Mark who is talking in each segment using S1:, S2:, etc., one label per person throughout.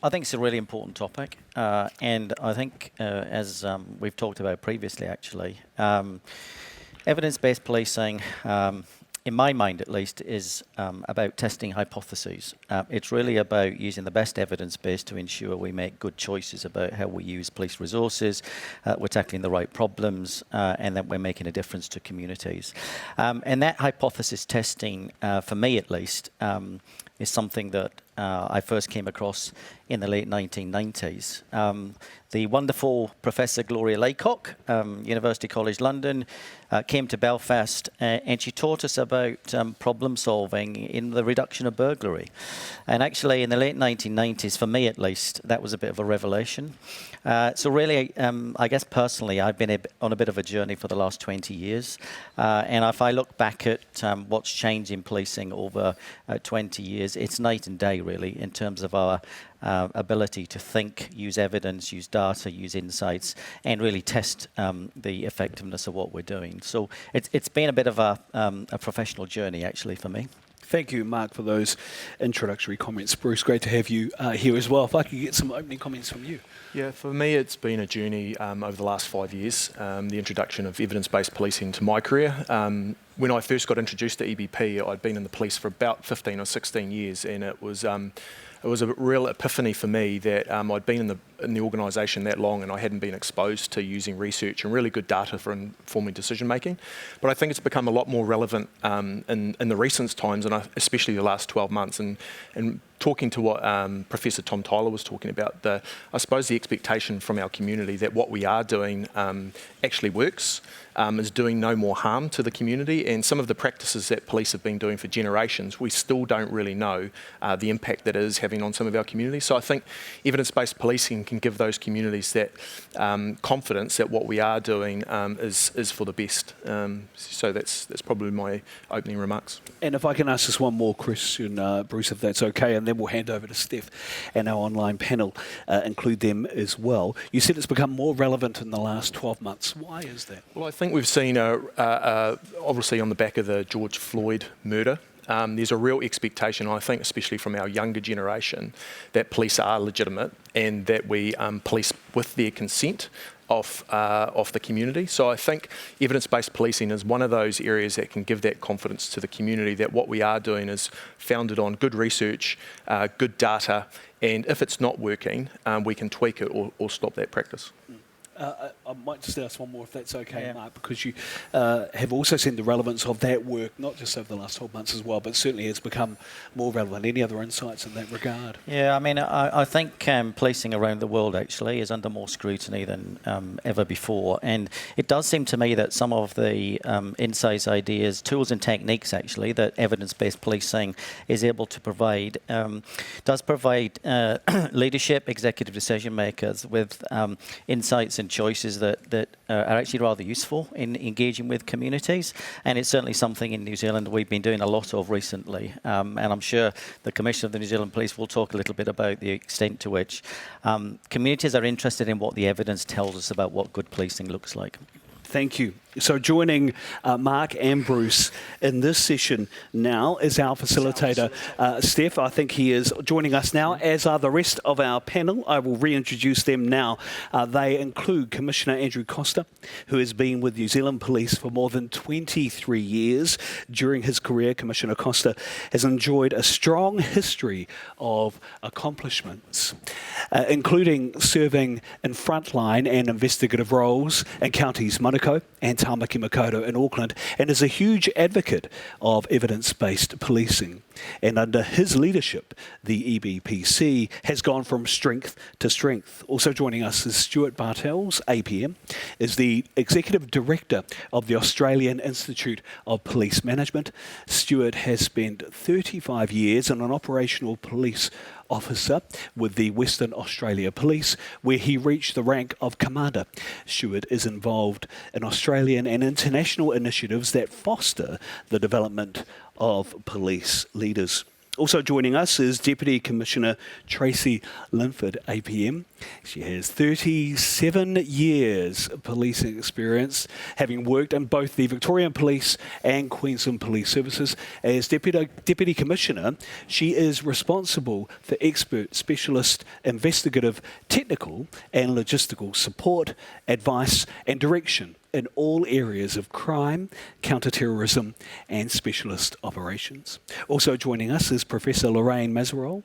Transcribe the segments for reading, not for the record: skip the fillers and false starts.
S1: I think it's a really important topic, and I think, as we've talked about previously, actually, evidence-based policing, in my mind at least, is about testing hypotheses. It's really about using the best evidence base to ensure we make good choices about how we use police resources, we're tackling the right problems, and that we're making a difference to communities. And that hypothesis testing, for me at least, is something that I first came across in the late 1990s. The wonderful Professor Gloria Laycock, University College London, came to Belfast and she taught us about problem solving in the reduction of burglary. And actually in the late 1990s, for me at least, that was a bit of a revelation. So really, I guess personally, I've been on a bit of a journey for the last 20 years. And if I look back at what's changed in policing over 20 years, it's night and day really in terms of our ability to think, use evidence, use data, use insights, and really test the effectiveness of what we're doing. So it's been a bit of a professional journey actually for me.
S2: Thank you, Mark, for those introductory comments. Bruce, great to have you here as well. If I could get some opening comments from you.
S3: Yeah, for me, it's been a journey over the last 5 years, the introduction of evidence-based policing to my career. When I first got introduced to EBP, I'd been in the police for about 15 or 16 years, and it was a real epiphany for me that I'd been in the organisation that long and I hadn't been exposed to using research and really good data for informing decision making. But I think it's become a lot more relevant in the recent times, and especially the last 12 months. And talking to what Professor Tom Tyler was talking about, I suppose the expectation from our community that what we are doing actually works, is doing no more harm to the community, and some of the practices that police have been doing for generations, we still don't really know the impact that it is having on some of our communities. So I think evidence-based policing can give those communities that confidence that what we are doing is for the best. So that's probably my opening remarks.
S2: And if I can ask just one more question, Bruce, if that's okay, and then we'll hand over to Stef and our online panel, include them as well. You said it's become more relevant in the last 12 months. Why is that?
S3: Well, I think we've seen, obviously on the back of the George Floyd murder, there's a real expectation, I think, especially from our younger generation, that police are legitimate and that we police with their consent of the community. So I think evidence-based policing is one of those areas that can give that confidence to the community that what we are doing is founded on good research, good data, and if it's not working, we can tweak it or stop that practice.
S2: I might just ask one more, if that's okay, yeah. Mark, because you have also seen the relevance of that work, not just over the last 12 months as well, but certainly has become more relevant. Any other insights in that regard?
S1: Yeah, I mean, I think policing around the world actually is under more scrutiny than ever before. And it does seem to me that some of the insights, ideas, tools and techniques actually that evidence-based policing is able to provide, does provide leadership, executive decision makers with insights and choices that are actually rather useful in engaging with communities, and it's certainly something in New Zealand we've been doing a lot of recently, and I'm sure the Commissioner of the New Zealand Police will talk a little bit about the extent to which communities are interested in what the evidence tells us about what good policing looks like.
S2: Thank you. So joining Mark and Bruce in this session now is our facilitator, Stef. I think he is joining us now, as are the rest of our panel. I will reintroduce them now. They include Commissioner Andrew Costa, who has been with New Zealand Police for more than 23 years. During his career, Commissioner Costa has enjoyed a strong history of accomplishments, including serving in frontline and investigative roles in counties Manukau and Tamaki Makaurau in Auckland, and is a huge advocate of evidence-based policing. And under his leadership, the EBPC has gone from strength to strength. Also joining us is Stuart Bartels APM, is the Executive Director of the Australian Institute of Police Management. Stuart has spent 35 years in an operational police officer with the Western Australia Police, where he reached the rank of Commander. Stuart is involved in Australian and international initiatives that foster the development of police leaders. Also joining us is Deputy Commissioner Tracy Linford APM. She has 37 years of policing experience, having worked in both the Victorian Police and Queensland Police Services. As Deputy Commissioner, she is responsible for expert, specialist, investigative, technical and logistical support, advice and direction in all areas of crime, counter-terrorism and specialist operations. Also joining us is Professor Lorraine Mazerolle,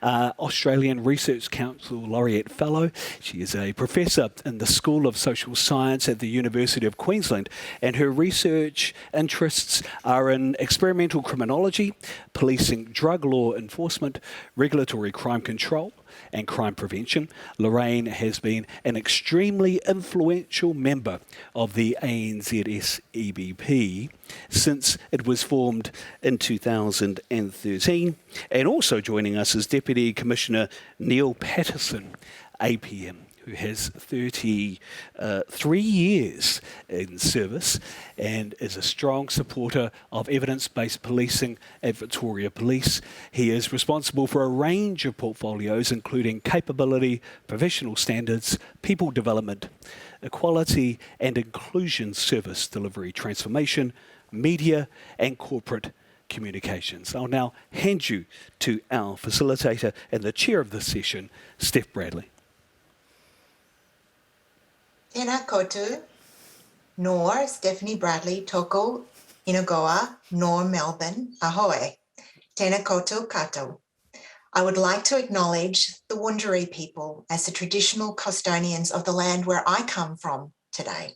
S2: Australian Research Council Laureate Fellow. She is a professor in the School of Social Science at the University of Queensland, and her research interests are in experimental criminology, policing drug law enforcement, regulatory crime control, and crime prevention. Lorraine has been an extremely influential member of the ANZSEBP since it was formed in 2013. And also joining us is Deputy Commissioner Neil Paterson APM, who has 33 years in service and is a strong supporter of evidence-based policing at Victoria Police. He is responsible for a range of portfolios, including capability, professional standards, people development, equality and inclusion service delivery transformation, media and corporate communications. I'll now hand you to our facilitator and the chair of this session, Stef Bradley.
S4: Tēnā koutou, nor Stephanie Bradley toko Inogoa, nor Melbourne, ahoe. Tēnā koutou kato. I would like to acknowledge the Wurundjeri people as the traditional custodians of the land where I come from today.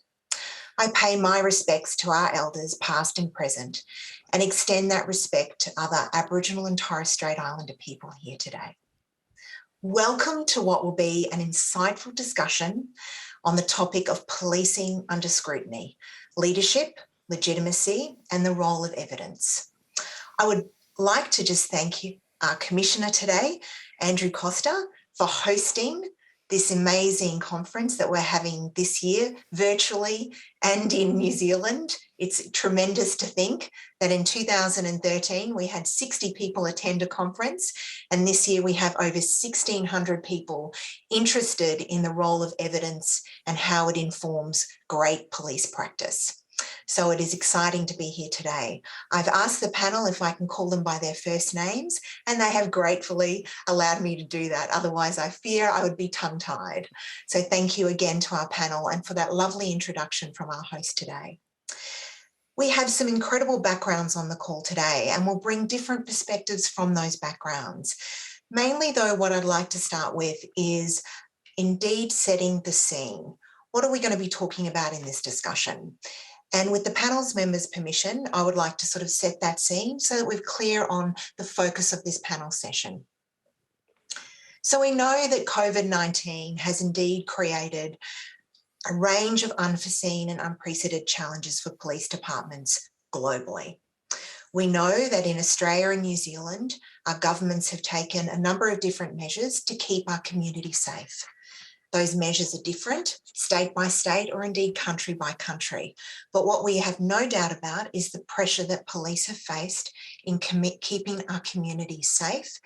S4: I pay my respects to our elders, past and present, and extend that respect to other Aboriginal and Torres Strait Islander people here today. Welcome to what will be an insightful discussion on the topic of policing under scrutiny, leadership, legitimacy, and the role of evidence. I would like to just thank you, our Commissioner today, Andrew Costa, for hosting this amazing conference that we're having this year, virtually and in New Zealand. It's tremendous to think that in 2013, we had 60 people attend a conference, and this year we have over 1,600 people interested in the role of evidence and how it informs great police practice. So it is exciting to be here today. I've asked the panel if I can call them by their first names, and they have gratefully allowed me to do that. Otherwise, I fear I would be tongue-tied. So thank you again to our panel and for that lovely introduction from our host today. We have some incredible backgrounds on the call today, and we'll bring different perspectives from those backgrounds. Mainly, though, what I'd like to start with is indeed setting the scene. What are we going to be talking about in this discussion? And with the panel's members' permission, I would like to sort of set that scene so that we're clear on the focus of this panel session. So we know that COVID-19 has indeed created a range of unforeseen and unprecedented challenges for police departments globally. We know that in Australia and New Zealand, our governments have taken a number of different measures to keep our community safe. Those measures are different, state by state, or indeed country by country. But what we have no doubt about is the pressure that police have faced in keeping our community safe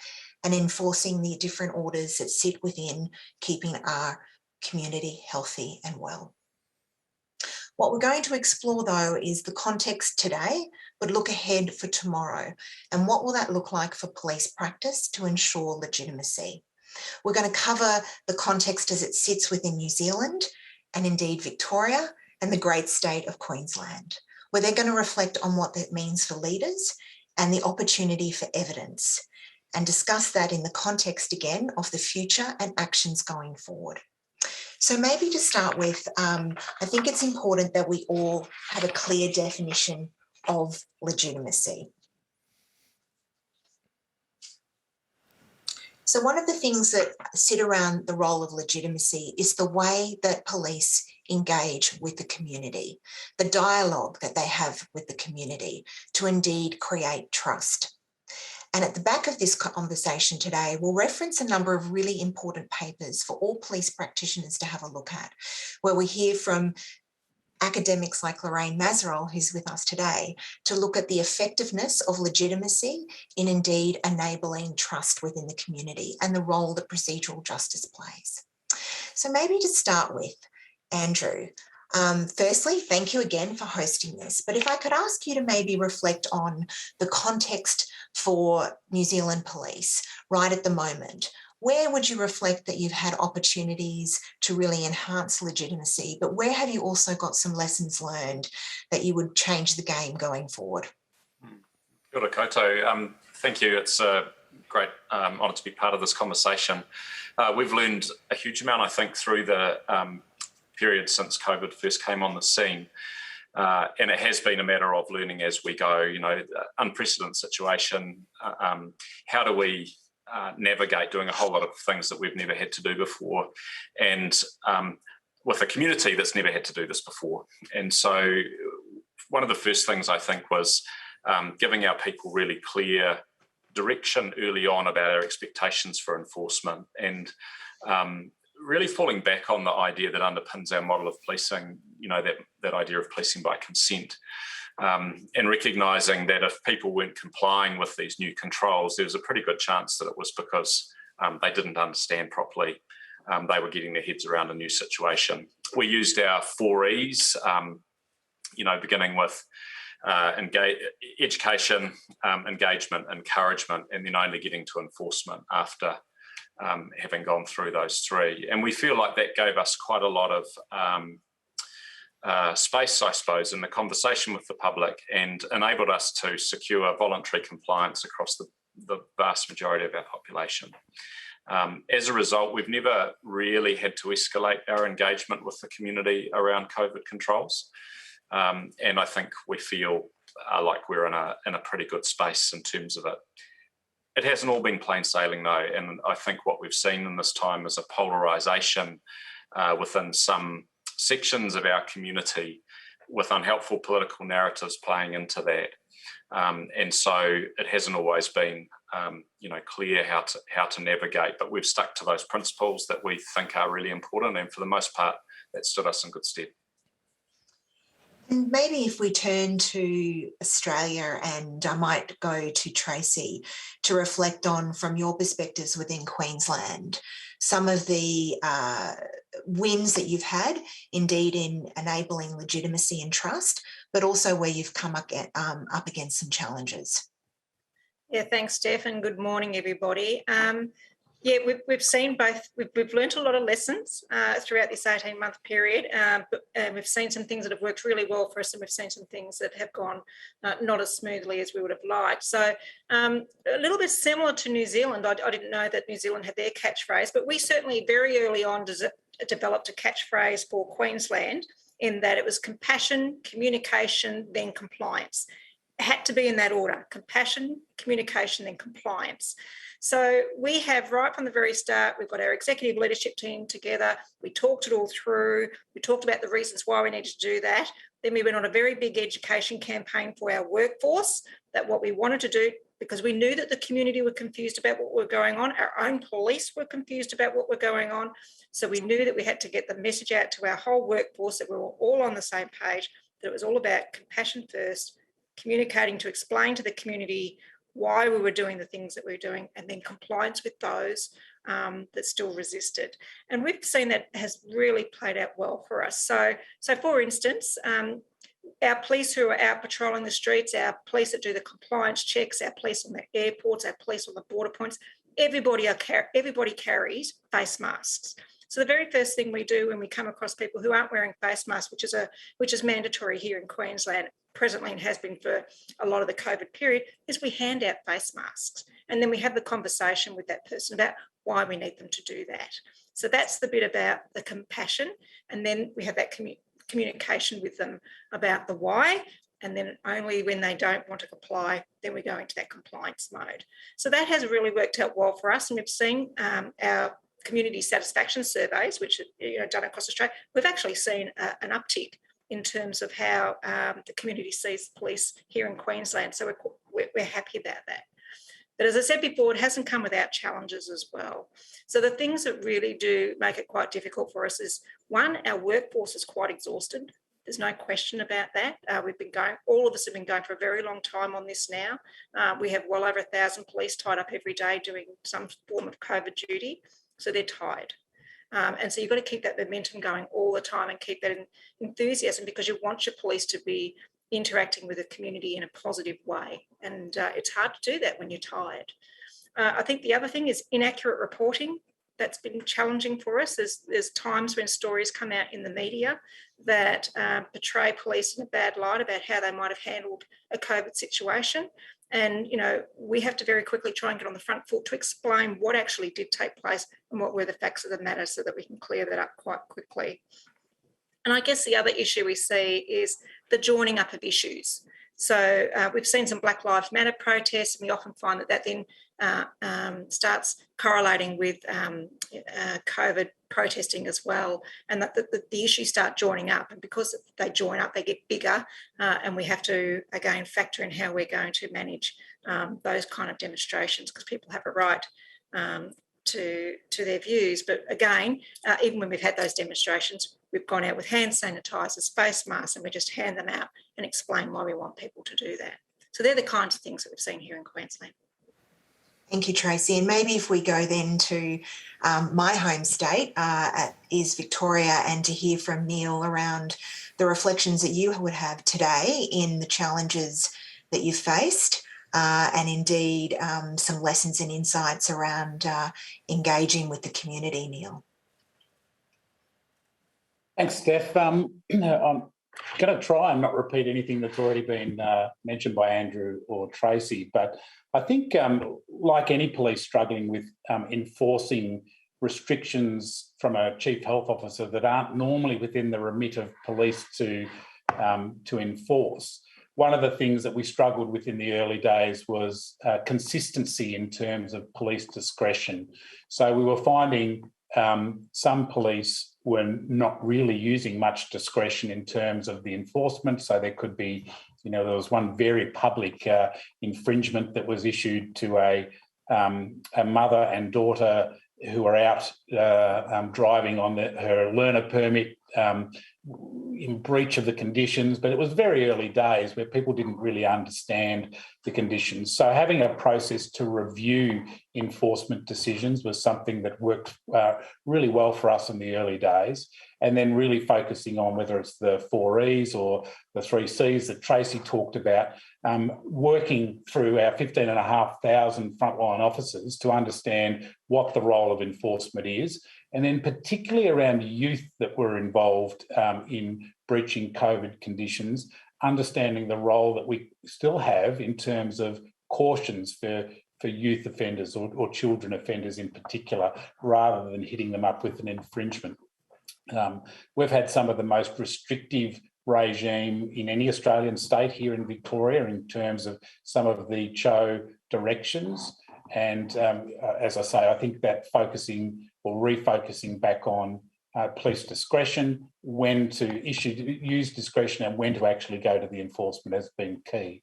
S4: and enforcing the different orders that sit within keeping our community healthy and well. What we're going to explore, though, is the context today, but look ahead for tomorrow. And what will that look like for police practice to ensure legitimacy? We're going to cover the context as it sits within New Zealand and indeed Victoria and the great state of Queensland, where they're going to reflect on what that means for leaders and the opportunity for evidence, and discuss that in the context again of the future and actions going forward. So maybe to start with, I think it's important that we all have a clear definition of legitimacy. So one of the things that sit around the role of legitimacy is the way that police engage with the community, the dialogue that they have with the community to indeed create trust. And at the back of this conversation today, we'll reference a number of really important papers for all police practitioners to have a look at, where we hear from academics like Lorraine Mazerolle, who's with us today, to look at the effectiveness of legitimacy in indeed enabling trust within the community and the role that procedural justice plays. So maybe to start with, Andrew, firstly, thank you again for hosting this. But if I could ask you to maybe reflect on the context for New Zealand Police right at the moment, where would you reflect that you've had opportunities to really enhance legitimacy, but where have you also got some lessons learned that you would change the game going forward?
S5: Kia ora koutou. Thank you. It's a great honour to be part of this conversation. We've learned a huge amount, I think, through the period since COVID first came on the scene. And it has been a matter of learning as we go, you know, unprecedented situation. How do we navigate doing a whole lot of things that we've never had to do before, and with a community that's never had to do this before? And so one of the first things I think was giving our people really clear direction early on about our expectations for enforcement, and really falling back on the idea that underpins our model of policing, you know, that idea of policing by consent. And recognising that if people weren't complying with these new controls, there was a pretty good chance that it was because they didn't understand properly. They were getting their heads around a new situation. We used our 4 E's, you know, beginning with education, engagement, encouragement, and then only getting to enforcement after having gone through those 3. And we feel like that gave us quite a lot of space, I suppose, in the conversation with the public, and enabled us to secure voluntary compliance across the vast majority of our population. As a result, we've never really had to escalate our engagement with the community around COVID controls. And I think we feel like we're in a pretty good space in terms of it. It hasn't all been plain sailing though, and I think what we've seen in this time is a polarisation within some sections of our community, with unhelpful political narratives playing into that. And so it hasn't always been you know, clear how to navigate, but we've stuck to those principles that we think are really important, and for the most part that stood us in good stead.
S4: And maybe if we turn to Australia, and I might go to Tracy to reflect on, from your perspectives within Queensland, some of the wins that you've had, indeed, in enabling legitimacy and trust, but also where you've come up against some challenges.
S6: Yeah, thanks, Stef, and good morning, everybody. Yeah, we've seen both. We've learnt a lot of lessons throughout this 18-month period, but we've seen some things that have worked really well for us, and we've seen some things that have gone not as smoothly as we would have liked. So a little bit similar to New Zealand. I didn't know that New Zealand had their catchphrase, but we certainly very early on developed a catchphrase for Queensland, in that it was compassion, communication, then compliance. It had to be in that order: compassion, communication, then compliance. So we have, right from the very start, we've got our executive leadership team together. We talked it all through. We talked about the reasons why we needed to do that. Then we went on a very big education campaign for our workforce, that what we wanted to do, because we knew that the community were confused about what was going on. Our own police were confused about what was going on. So we knew that we had to get the message out to our whole workforce that we were all on the same page, that it was all about compassion first, communicating to explain to the community why we were doing the things that we were doing, and then compliance with those that still resisted. And we've seen that has really played out well for us. So for instance, our police who are out patrolling the streets, our police that do the compliance checks, our police on the airports, our police on the border points, everybody carries face masks. So the very first thing we do when we come across people who aren't wearing face masks, which is mandatory here in Queensland presently and has been for a lot of the COVID period, is we hand out face masks, and then we have the conversation with that person about why we need them to do that. So that's the bit about the compassion, and then we have that communication with them about the why, and then only when they don't want to comply, then we go into that compliance mode. So that has really worked out well for us, and we've seen our community satisfaction surveys, which are done across Australia, we've actually seen an uptick in terms of how the community sees the police here in Queensland. So we're happy about that. But as I said before, it hasn't come without challenges as well. So the things that really do make it quite difficult for us is, one, our workforce is quite exhausted. There's no question about that. All of us have been going for a very long time on this now. We have well over 1,000 police tied up every day doing some form of COVID duty. So they're tired. And so you've got to keep that momentum going all the time and keep that enthusiasm, because you want your police to be interacting with the community in a positive way. And it's hard to do that when you're tired. I think the other thing is inaccurate reporting. That's been challenging for us. There's times when stories come out in the media that portray police in a bad light about how they might have handled a COVID situation. And, we have to very quickly try and get on the front foot to explain what actually did take place and what were the facts of the matter, so that we can clear that up quite quickly. And I guess the other issue we see is the joining up of issues. So we've seen some Black Lives Matter protests, and we often find that then starts correlating with COVID protesting as well, and that the issues start joining up. And because they join up, they get bigger, and we have to, again, factor in how we're going to manage those kind of demonstrations, because people have a right to their views. But again, even when we've had those demonstrations, we've gone out with hand sanitisers, face masks, and we just hand them out and explain why we want people to do that. So they're the kinds of things that we've seen here in Queensland.
S4: Thank you, Tracy. And maybe if we go then to my home state is Victoria, and to hear from Neil around the reflections that you would have today in the challenges that you've faced, and indeed some lessons and insights around engaging with the community, Neil.
S7: Thanks, Stef. I'm going to try and not repeat anything that's already been mentioned by Andrew or Tracy, but I think, like any police struggling with enforcing restrictions from a chief health officer that aren't normally within the remit of police to enforce, one of the things that we struggled with in the early days was consistency in terms of police discretion. So we were finding some police were not really using much discretion in terms of the enforcement. So there could be, there was one very public infringement that was issued to a mother and daughter who were out driving on her learner permit in breach of the conditions, but it was very early days where people didn't really understand the conditions. So having a process to review enforcement decisions was something that worked really well for us in the early days. And then really focusing on whether it's the 4 E's or the 3 C's that Tracy talked about, working through our 15,500 frontline officers to understand what the role of enforcement is, and then particularly around youth that were involved in breaching COVID conditions, understanding the role that we still have in terms of cautions for youth offenders or children offenders in particular, rather than hitting them up with an infringement. We've had some of the most restrictive regime in any Australian state here in Victoria in terms of some of the CHO directions. And as I say, I think that focusing or refocusing back on police discretion, when to use discretion and when to actually go to the enforcement has been key.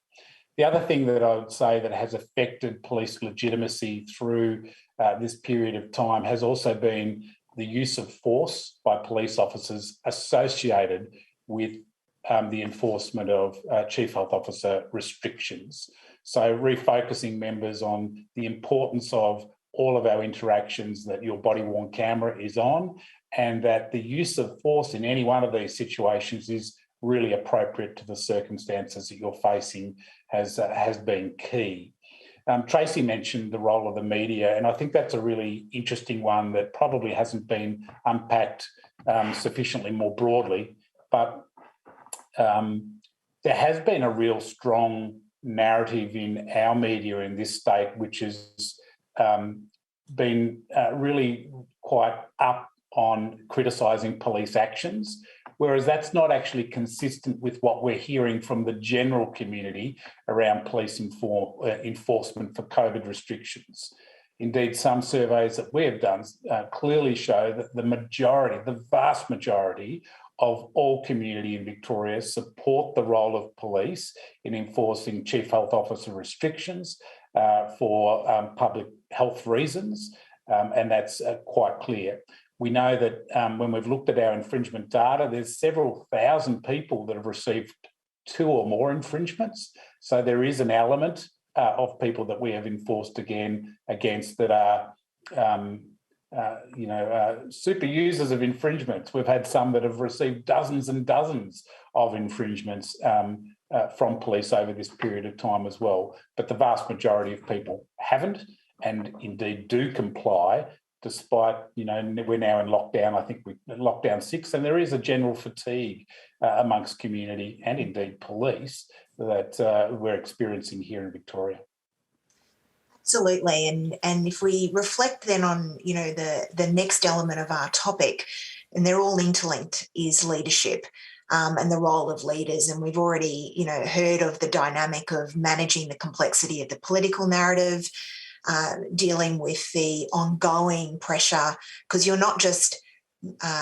S7: The other thing that I would say that has affected police legitimacy through this period of time has also been the use of force by police officers associated with the enforcement of Chief Health Officer restrictions. So refocusing members on the importance of all of our interactions, that your body-worn camera is on, and that the use of force in any one of these situations is really appropriate to the circumstances that you're facing has been key. Tracy mentioned the role of the media, and I think that's a really interesting one that probably hasn't been unpacked sufficiently more broadly, but there has been a real strong narrative in our media in this state, which has been really quite up on criticising police actions, whereas that's not actually consistent with what we're hearing from the general community around police enforcement for COVID restrictions. Indeed, some surveys that we have done clearly show that the vast majority of all community in Victoria support the role of police in enforcing Chief Health Officer restrictions for public health reasons, and that's quite clear. We know that when we've looked at our infringement data, there's several thousand people that have received 2 or more infringements. So there is an element of people that we have enforced against that are, super users of infringements. We've had some that have received dozens and dozens of infringements from police over this period of time as well. But the vast majority of people haven't, and indeed do comply, despite, we're now in lockdown. I think we're in lockdown 6, and there is a general fatigue amongst community and indeed police that we're experiencing here in Victoria.
S4: Absolutely. And if we reflect then on, the next element of our topic, and they're all interlinked, is leadership and the role of leaders. And we've already, heard of the dynamic of managing the complexity of the political narrative, dealing with the ongoing pressure, because you're not just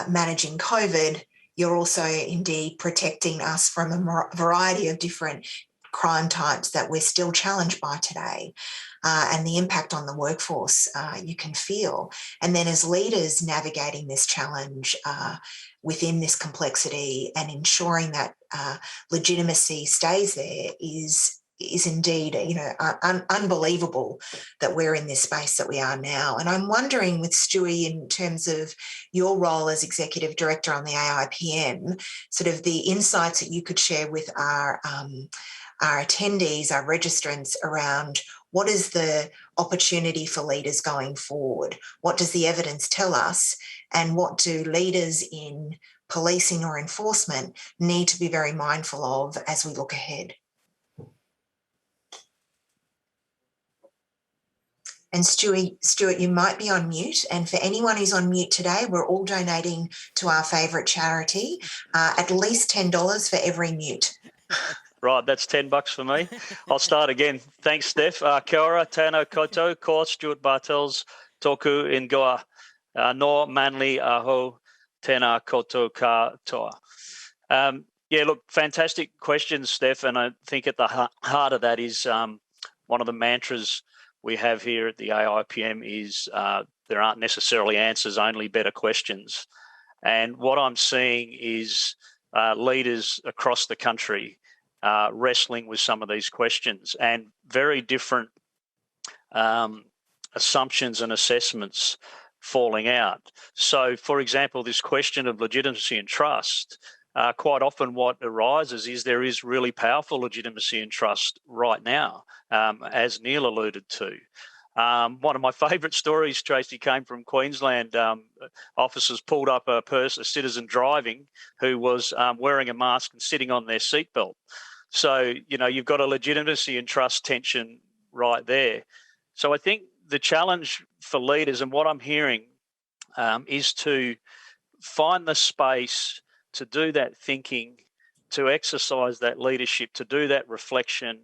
S4: managing COVID, you're also indeed protecting us from a variety of different crime types that we're still challenged by today, and the impact on the workforce you can feel. And then as leaders navigating this challenge within this complexity and ensuring that legitimacy stays there is indeed, unbelievable that we're in this space that we are now. And I'm wondering with Stewie, in terms of your role as Executive Director on the AIPM, sort of the insights that you could share with our attendees, our registrants, around what is the opportunity for leaders going forward? What does the evidence tell us? And what do leaders in policing or enforcement need to be very mindful of as we look ahead? And Stuart, you might be on mute. And for anyone who's on mute today, we're all donating to our favourite charity, at least $10 for every mute.
S8: Right, that's $10 for me. I'll start again. Thanks, Stef. Kia ora, tēnā koutou, ko Stuart Bartels tōku ingoa. No manly aho, tēnā koutou katoa. Look, fantastic questions, Stef, and I think at the heart of that is one of the mantras we have here at the AIPM is there aren't necessarily answers, only better questions. And what I'm seeing is leaders across the country wrestling with some of these questions and very different assumptions and assessments falling out. So, for example, this question of legitimacy and trust, quite often what arises is there is really powerful legitimacy and trust right now, as Neil alluded to. One of my favourite stories, Tracy, came from Queensland. Officers pulled up a citizen driving who was wearing a mask and sitting on their seatbelt. So, you've got a legitimacy and trust tension right there. So I think the challenge for leaders, and what I'm hearing, is to find the space to do that thinking, to exercise that leadership, to do that reflection.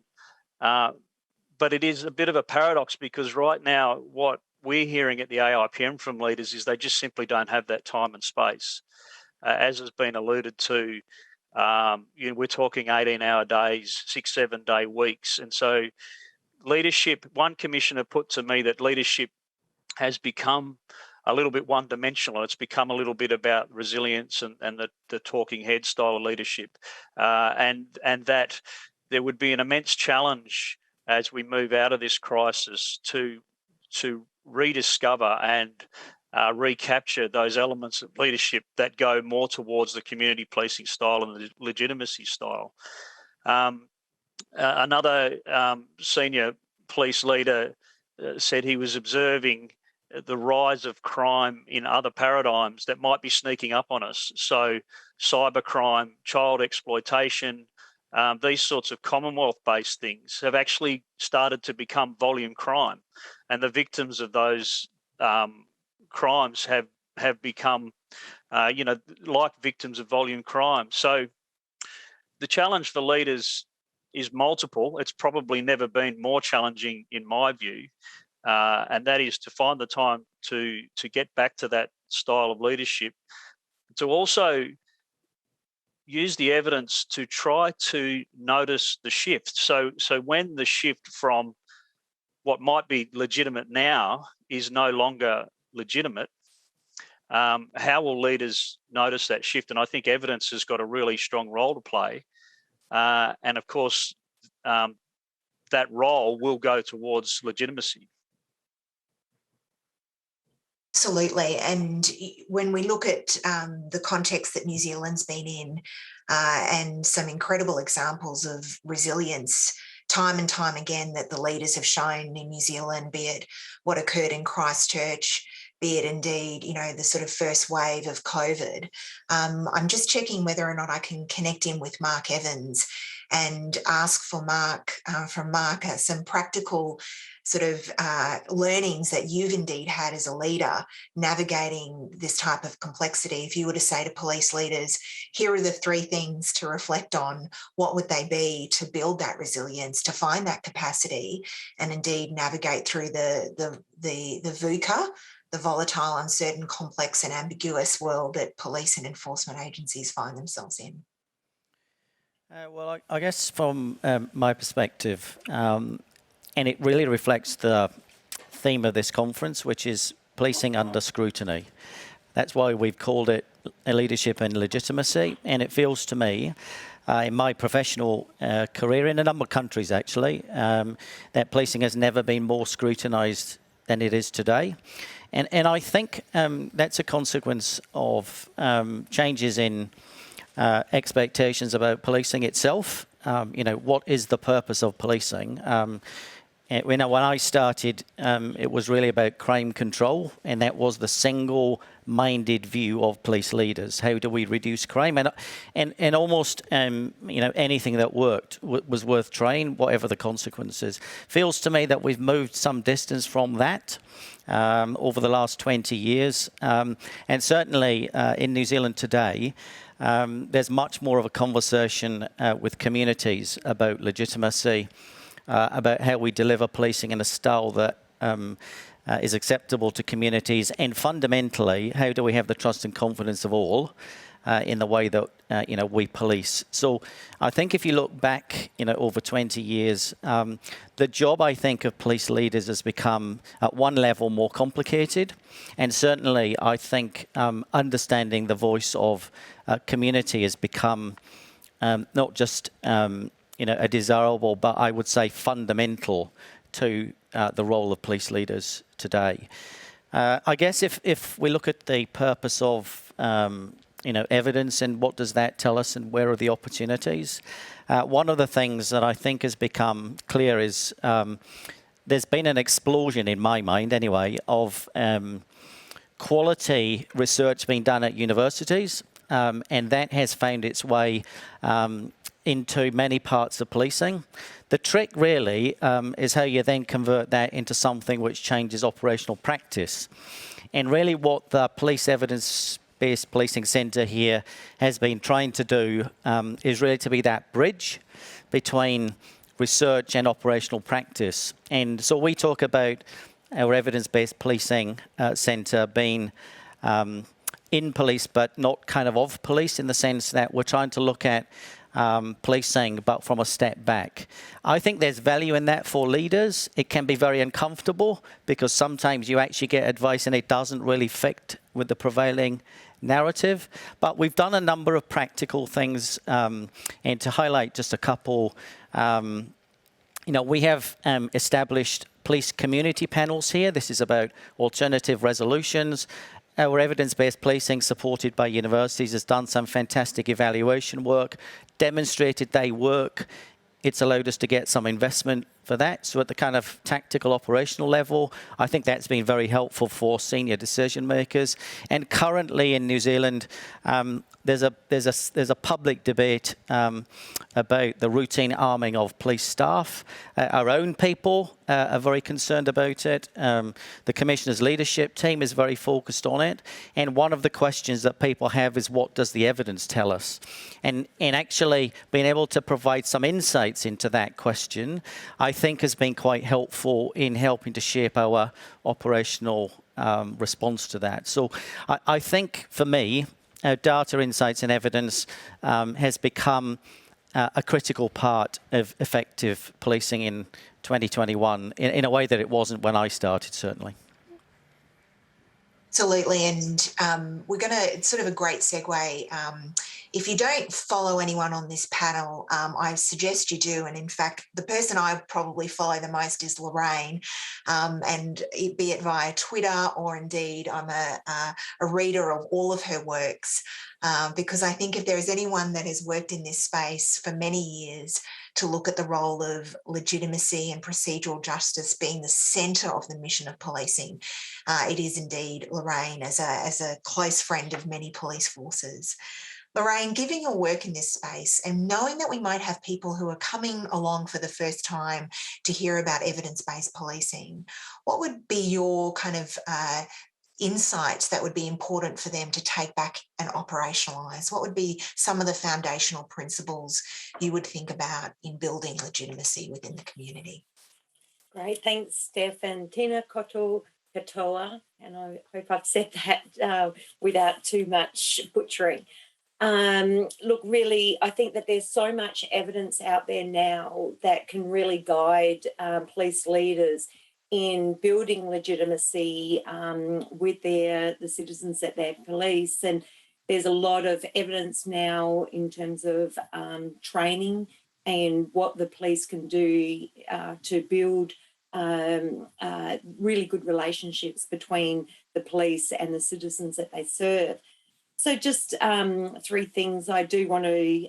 S8: But it is a bit of a paradox because right now what we're hearing at the AIPM from leaders is they just simply don't have that time and space. As has been alluded to, we're talking 18-hour days, 6-7 day weeks. And so leadership, one commissioner put to me that leadership has become a little bit one-dimensional. It's become a little bit about resilience and the talking head style of leadership, and that there would be an immense challenge as we move out of this crisis to rediscover and recapture those elements of leadership that go more towards the community policing style and the legitimacy style. Another senior police leader said he was observing the rise of crime in other paradigms that might be sneaking up on us. So cybercrime, child exploitation, these sorts of Commonwealth-based things have actually started to become volume crime. And the victims of those crimes have become, like victims of volume crime. So the challenge for leaders is multiple. It's probably never been more challenging in my view. And that is to find the time to get back to that style of leadership, to also use the evidence to try to notice the shift. So when the shift from what might be legitimate now is no longer legitimate, How will leaders notice that shift? And I think evidence has got a really strong role to play. And of course, that role will go towards legitimacy.
S4: Absolutely. And when we look at the context that New Zealand's been in and some incredible examples of resilience time and time again that the leaders have shown in New Zealand, be it what occurred in Christchurch, be it indeed, the sort of first wave of COVID. I'm just checking whether or not I can connect in with Mark Evans and ask for from Mark some practical sort of learnings that you've indeed had as a leader navigating this type of complexity. If you were to say to police leaders, here are the 3 things to reflect on, what would they be to build that resilience, to find that capacity, and indeed navigate through the VUCA, the volatile, uncertain, complex and ambiguous world that police and enforcement agencies find themselves in?
S1: Well, I guess from my perspective, and it really reflects the theme of this conference, which is policing under scrutiny. That's why we've called it leadership and legitimacy. And it feels to me, in my professional career in a number of countries actually, that policing has never been more scrutinised than it is today. And I think that's a consequence of changes in expectations about policing itself. What is the purpose of policing? When I started, it was really about crime control, and that was the single-minded view of police leaders. How do we reduce crime? And almost, anything that worked was worth trying, whatever the consequences. Feels to me that we've moved some distance from that over the last 20 years, and certainly in New Zealand today. There's much more of a conversation with communities about legitimacy, about how we deliver policing in a style that is acceptable to communities, and fundamentally, how do we have the trust and confidence of all in the way that we police. So I think if you look back, over 20 years, the job, I think, of police leaders has become at one level more complicated, and certainly I think understanding the voice of community has become not just a desirable, but I would say fundamental to the role of police leaders today. I guess if we look at the purpose of evidence and what does that tell us and where are the opportunities, one of the things that I think has become clear is there's been an explosion, in my mind anyway, of quality research being done at universities, and that has found its way into many parts of policing. The trick really is how you then convert that into something which changes operational practice. And really what the Police Evidence-Based Policing Centre here has been trying to do is really to be that bridge between research and operational practice. And so we talk about our evidence-based policing centre being in police but not kind of police, in the sense that we're trying to look at policing but from a step back. I think there's value in that for leaders. It can be very uncomfortable because sometimes you actually get advice and it doesn't really fit with the prevailing narrative. But we've done a number of practical things, and to highlight just a couple, we have established police community panels here. This is about alternative resolutions. Our evidence-based policing, supported by universities, has done some fantastic evaluation work, demonstrated they work. It's allowed us to get some investment for that. So at the kind of tactical operational level, I think that's been very helpful for senior decision makers. And currently in New Zealand, there's a public debate about the routine arming of police staff. Our own people are very concerned about it. The Commissioner's leadership team is very focused on it. And one of the questions that people have is, what does the evidence tell us? And actually being able to provide some insights into that question, I think has been quite helpful in helping to shape our operational response to that. So I think for me, data, insights and evidence has become a critical part of effective policing in 2021 in a way that it wasn't when I started, certainly.
S4: Absolutely, and we're going to, it's sort of a great segue. If you don't follow anyone on this panel, I suggest you do. And in fact, the person I probably follow the most is Lorraine, and be it via Twitter or indeed I'm a reader of all of her works, because I think if there is anyone that has worked in this space for many years to look at the role of legitimacy and procedural justice being the centre of the mission of policing, it is indeed Lorraine, as a close friend of many police forces. Lorraine, given your work in this space and knowing that we might have people who are coming along for the first time to hear about evidence-based policing, what would be your kind of insights that would be important for them to take back and operationalise? What would be some of the foundational principles you would think about in building legitimacy within the community?
S9: Great, thanks, Stef, and Tēnā koutou katoa, and I hope I've said that without too much butchering. Look, really, I think that there's so much evidence out there now that can really guide police leaders in building legitimacy with the citizens that they police. And there's a lot of evidence now in terms of training and what the police can do to build really good relationships between the police and the citizens that they serve. So just three things. I do want to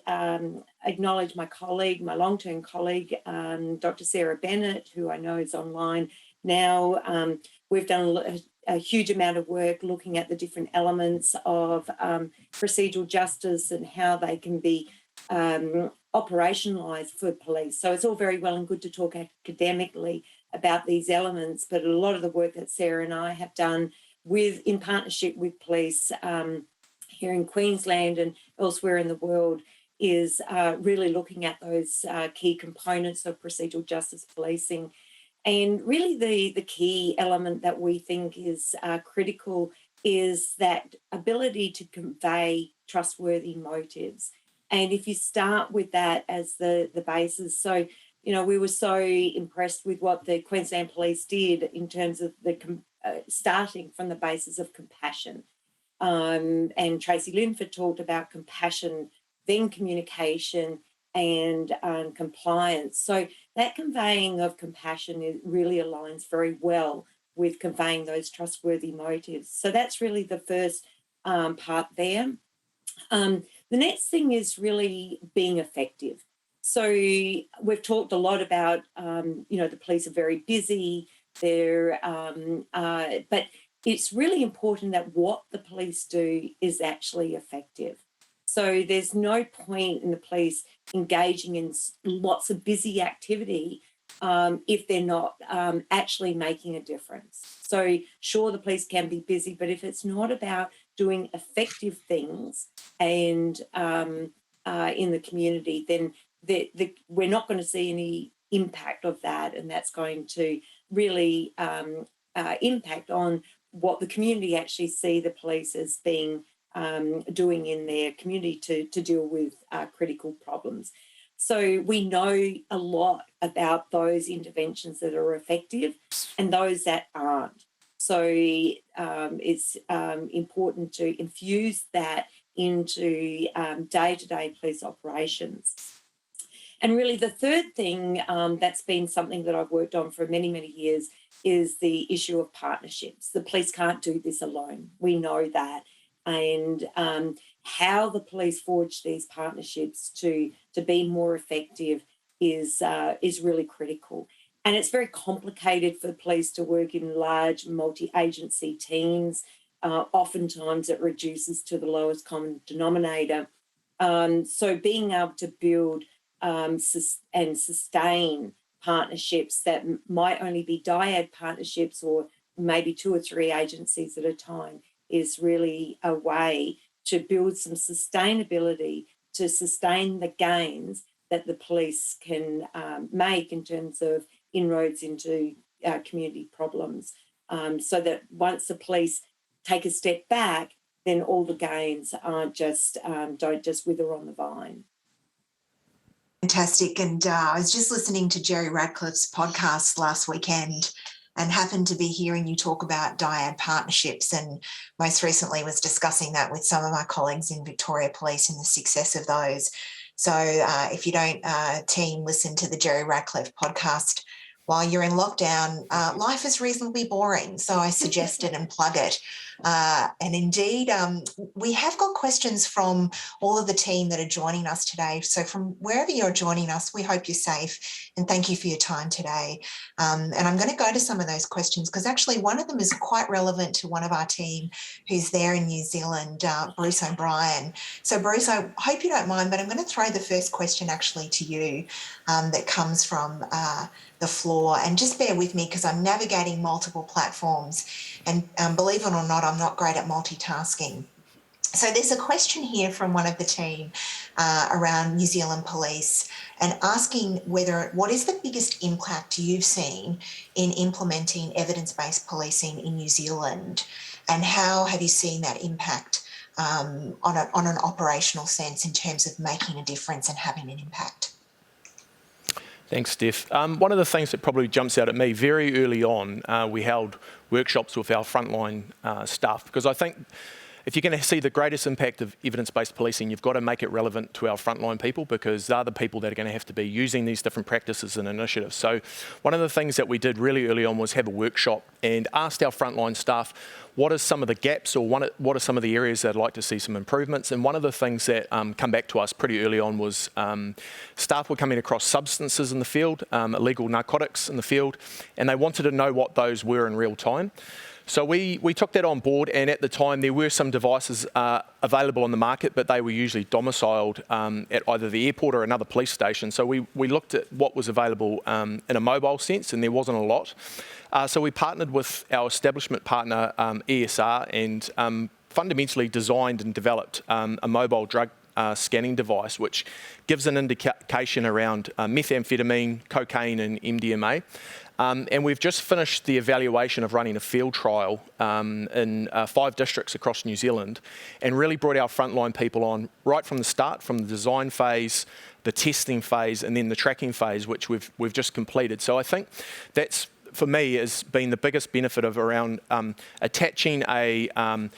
S9: acknowledge my colleague, my long-term colleague, Dr. Sarah Bennett, who I know is online now. We've done a huge amount of work looking at the different elements of procedural justice and how they can be operationalised for police. So it's all very well and good to talk academically about these elements, but a lot of the work that Sarah and I have done in partnership with police here in Queensland and elsewhere in the world is really looking at those key components of procedural justice policing. And really the key element that we think is critical is that ability to convey trustworthy motives. And if you start with that as the basis, so, you know, we were so impressed with what the Queensland Police did in terms of the starting from the basis of compassion. And Tracy Linford talked about compassion, then communication and compliance. So that conveying of compassion really aligns very well with conveying those trustworthy motives. So that's really the first part there. The next thing is really being effective. So we've talked a lot about, you know, the police are very busy. But it's really important that what the police do is actually effective. So there's no point in the police engaging in lots of busy activity if they're not actually making a difference. So sure, the police can be busy, but if it's not about doing effective things and in the community, then we're not going to see any impact of that, and that's going to really impact on what the community actually see the police as being doing in their community to deal with critical problems. So we know a lot about those interventions that are effective and those that aren't. So it's important to infuse that into day-to-day police operations. And really the third thing that's been something that I've worked on for many, many years is the issue of partnerships. The police can't do this alone. We know that. And how the police forge these partnerships to be more effective is really critical. And it's very complicated for the police to work in large multi-agency teams. Oftentimes it reduces to the lowest common denominator. So being able to build and sustain partnerships that might only be dyad partnerships or maybe 2 or 3 agencies at a time is really a way to build some sustainability to sustain the gains that the police can make in terms of inroads into community problems, so that once the police take a step back, then all the gains aren't just don't just wither on the vine.
S4: Fantastic. And I was just listening to Jerry Radcliffe's podcast last weekend, and happened to be hearing you talk about dyad partnerships, and most recently was discussing that with some of my colleagues in Victoria Police and the success of those. So if you don't, team, listen to the Jerry Radcliffe podcast while you're in lockdown, life is reasonably boring. So I suggest it and plug it. And indeed, we have got questions from all of the team that are joining us today. So from wherever you're joining us, we hope you're safe and thank you for your time today. And I'm going to go to some of those questions because actually one of them is quite relevant to one of our team who's there in New Zealand, Bruce O'Brien. So Bruce, I hope you don't mind, but I'm going to throw the first question actually to you that comes from the floor, and just bear with me because I'm navigating multiple platforms, and believe it or not, I'm not great at multitasking. So there's a question here from one of the team around New Zealand Police and asking what is the biggest impact you've seen in implementing evidence-based policing in New Zealand, and how have you seen that impact on an operational sense in terms of making a difference and having an impact?
S3: Thanks, Stef. One of the things that probably jumps out at me, very early on, we held workshops with our frontline staff, because I think if you're going to see the greatest impact of evidence-based policing, you've got to make it relevant to our frontline people, because they're the people that are going to have to be using these different practices and initiatives. So one of the things that we did really early on was have a workshop and asked our frontline staff, what are some of the gaps, or what are some of the areas that I'd like to see some improvements? And one of the things that come back to us pretty early on was staff were coming across substances in the field, illegal narcotics in the field, and they wanted to know what those were in real time. So we took that on board, and at the time there were some devices available on the market, but they were usually domiciled at either the airport or another police station. So we looked at what was available in a mobile sense, and there wasn't a lot. So we partnered with our establishment partner, ESR, and fundamentally designed and developed a mobile drug scanning device, which gives an indication around methamphetamine, cocaine, and MDMA. And we've just finished the evaluation of running a field trial in 5 districts across New Zealand, and really brought our frontline people on right from the start, from the design phase, the testing phase, and then the tracking phase, which we've just completed. So I think that's, for me, has been the biggest benefit of around attaching an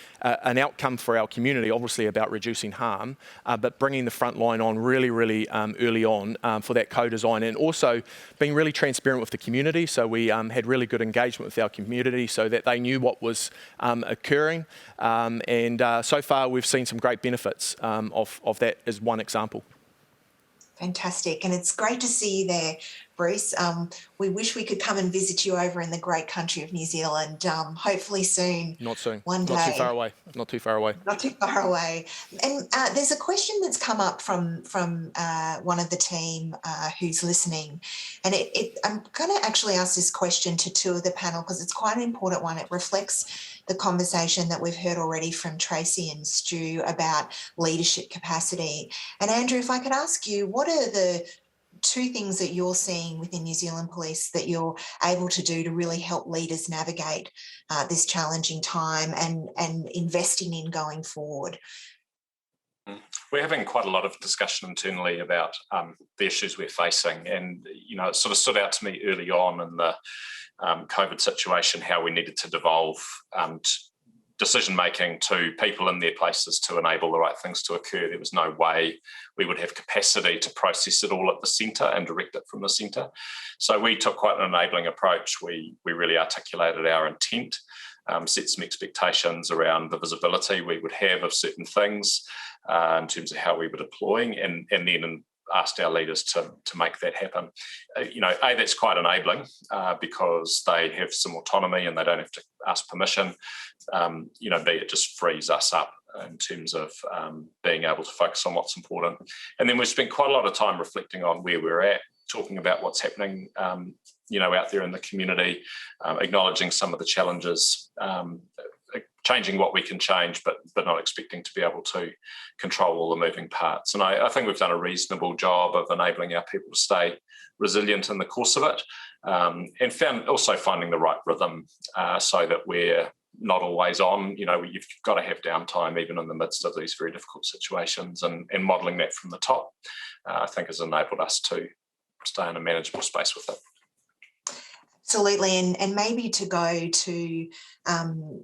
S3: outcome for our community, obviously about reducing harm, but bringing the front line on really, really early on for that co-design, and also being really transparent with the community. So we had really good engagement with our community so that they knew what was occurring, and so far we've seen some great benefits of that as one example.
S4: Fantastic. And it's great to see you there, Bruce. We wish we could come and visit you over in the great country of New Zealand, hopefully soon.
S3: Not soon.
S4: One day.
S3: Not too far away. Not too far away.
S4: Not too far away. And there's a question that's come up from one of the team who's listening. And I'm going to actually ask this question to 2 of the panel because it's quite an important one. It reflects the conversation that we've heard already from Tracy and Stu about leadership capacity. And Andrew, if I could ask you, what are the 2 things that you're seeing within New Zealand Police that you're able to do to really help leaders navigate this challenging time and investing in going forward?
S5: We're having quite a lot of discussion internally about the issues we're facing, and it sort of stood out to me early on in the COVID situation how we needed to devolve decision making to people in their places to enable the right things to occur. There was no way we would have capacity to process it all at the centre and direct it from the centre. So we took quite an enabling approach. We really articulated our intent, set some expectations around the visibility we would have of certain things in terms of how we were deploying, and then asked our leaders to make that happen. That's quite enabling because they have some autonomy and they don't have to ask permission. B, it just frees us up in terms of being able to focus on what's important. And then we've spent quite a lot of time reflecting on where we're at, talking about what's happening, out there in the community, acknowledging some of the challenges, changing what we can change, but not expecting to be able to control all the moving parts. And I think we've done a reasonable job of enabling our people to stay resilient in the course of it, and also finding the right rhythm so that we're not always on. You've got to have downtime even in the midst of these very difficult situations, and modelling that from the top, I think has enabled us to stay in a manageable space with it.
S4: Absolutely, and maybe to go to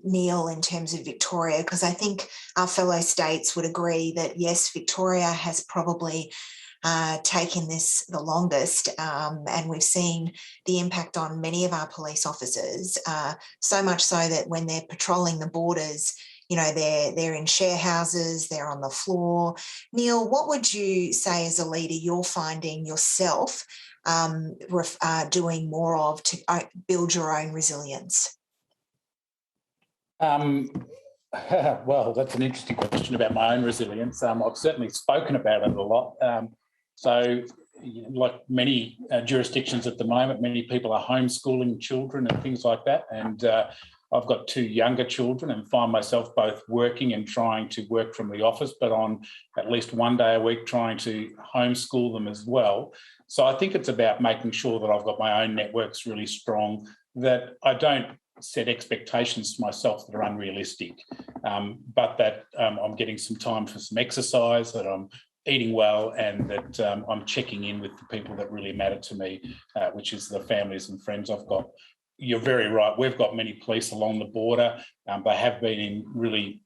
S4: Neil in terms of Victoria, because I think our fellow states would agree that yes, Victoria has probably taken this the longest, and we've seen the impact on many of our police officers, so much so that when they're patrolling the borders, you know, they're in share houses, they're on the floor. Neil, what would you say as a leader you're finding yourself doing more of to build your own resilience?
S7: Well, that's an interesting question about my own resilience. I've certainly spoken about it a lot. So, like many jurisdictions at the moment, many people are homeschooling children and things like that. And I've got 2 younger children and find myself both working and trying to work from the office, but on at least one day a week trying to homeschool them as well. So I think it's about making sure that I've got my own networks really strong, that I don't set expectations for myself that are unrealistic, but that I'm getting some time for some exercise, that I'm eating well, and that I'm checking in with the people that really matter to me, which is the families and friends I've got. You're very right. We've got many police along the border. They have been in really,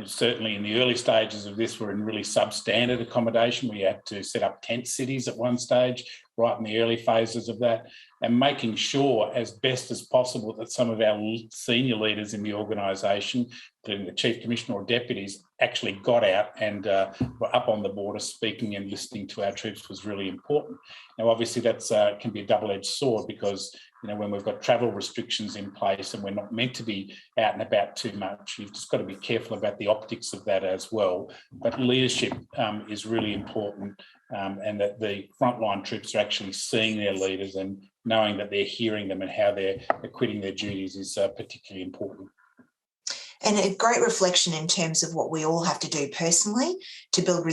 S7: certainly in the early stages of this, we're in really substandard accommodation. We had to set up tent cities at one stage, right in the early phases of that, and making sure as best as possible that some of our senior leaders in the organisation, including the Chief Commissioner or deputies, actually got out and were up on the border speaking and listening to our troops was really important. Now, obviously, that's can be a double-edged sword because, you know, when we've got travel restrictions in place and we're not meant to be out and about too much, you've just got to be careful about the optics of that as well. But leadership is really important, and that the frontline troops are actually seeing their leaders and knowing that they're hearing them and how they're acquitting their duties is particularly important.
S4: And a great reflection in terms of what we all have to do personally to build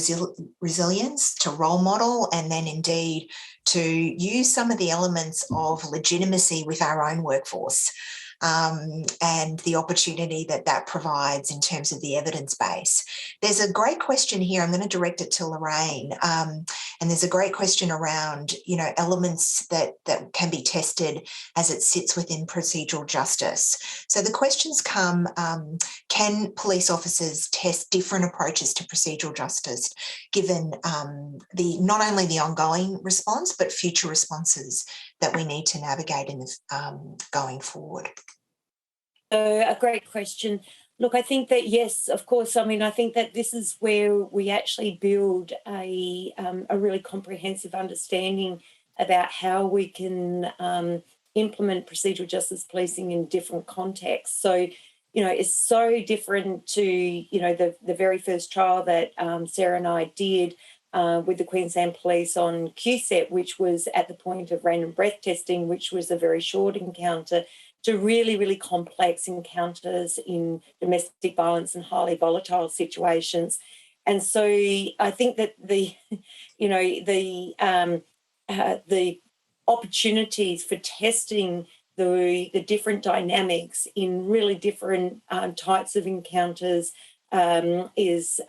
S4: resilience, to role model, and then indeed to use some of the elements of legitimacy with our own workforce, and the opportunity that that provides in terms of the evidence base. There's a great question here. I'm going to direct it to Lorraine. And there's a great question around, you know, elements that can be tested as it sits within procedural justice. So the questions come, can police officers test different approaches to procedural justice, given not only the ongoing response, but future responses that we need to navigate in this, going forward?
S9: A great question. Look, I think that, yes, of course. I mean, I think that this is where we actually build a really comprehensive understanding about how we can implement procedural justice policing in different contexts. So, you know, it's so different to, you know, the very first trial that Sarah and I did with the Queensland Police on QSET, which was at the point of random breath testing, which was a very short encounter, to really, really complex encounters in domestic violence and highly volatile situations. And so I think that the opportunities for testing the different dynamics in really different types of encounters provides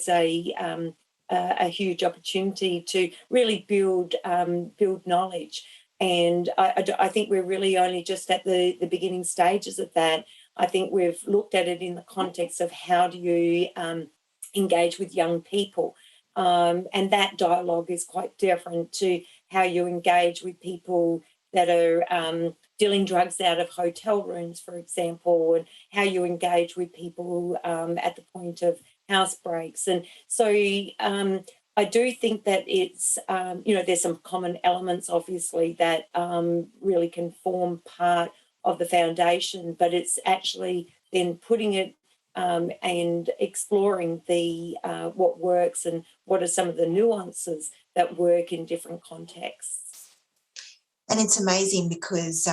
S9: a huge opportunity to really build knowledge. And I think we're really only just at the beginning stages of that. I think we've looked at it in the context of how do you engage with young people. And that dialogue is quite different to how you engage with people that are dealing drugs out of hotel rooms, for example, and how you engage with people at the point of house breaks. And so I do think that it's, there's some common elements, obviously, that really can form part of the foundation, but it's actually then putting it and exploring what works and what are some of the nuances that work in different contexts.
S4: And it's amazing because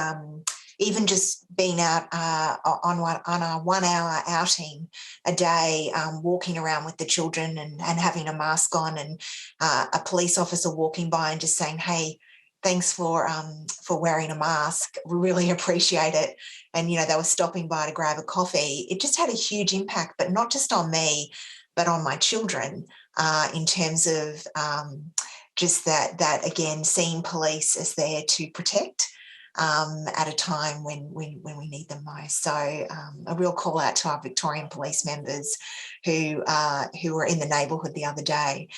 S4: even just being out on a 1 hour outing a day, walking around with the children and having a mask on, and a police officer walking by and just saying, "Hey, thanks for wearing a mask. We really appreciate it." And, you know, they were stopping by to grab a coffee. It just had a huge impact, but not just on me, but on my children, in terms of just that again, seeing police as there to protect at a time when we need them most. So a real call out to our Victorian police members who were in the neighbourhood the other day.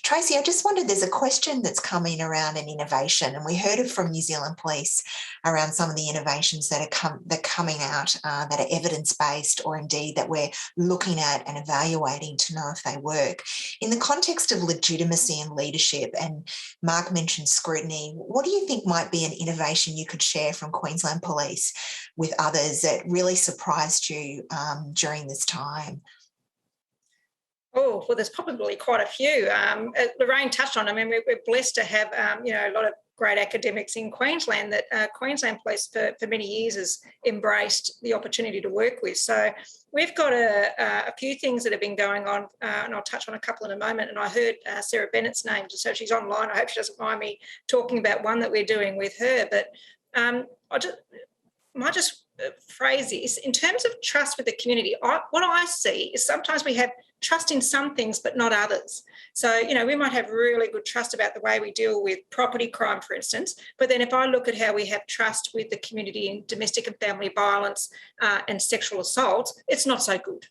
S4: Tracy, I just wondered, there's a question that's coming around an innovation, and we heard it from New Zealand Police around some of the innovations that are coming out that are evidence-based, or indeed that we're looking at and evaluating to know if they work. In the context of legitimacy and leadership, and Mark mentioned scrutiny, what do you think might be an innovation you could share from Queensland Police with others that really surprised you during this time?
S6: Oh, well, there's probably quite a few. Lorraine touched on, I mean, we're blessed to have, a lot of great academics in Queensland that Queensland Police for many years has embraced the opportunity to work with. So we've got a few things that have been going on, and I'll touch on a couple in a moment. And I heard Sarah Bennett's name, so she's online. I hope she doesn't mind me talking about one that we're doing with her. But I might just phrase this in terms of trust with the community. What I see is sometimes we have trust in some things but not others. So, we might have really good trust about the way we deal with property crime, for instance, but then if I look at how we have trust with the community in domestic and family violence and sexual assault, it's not so good.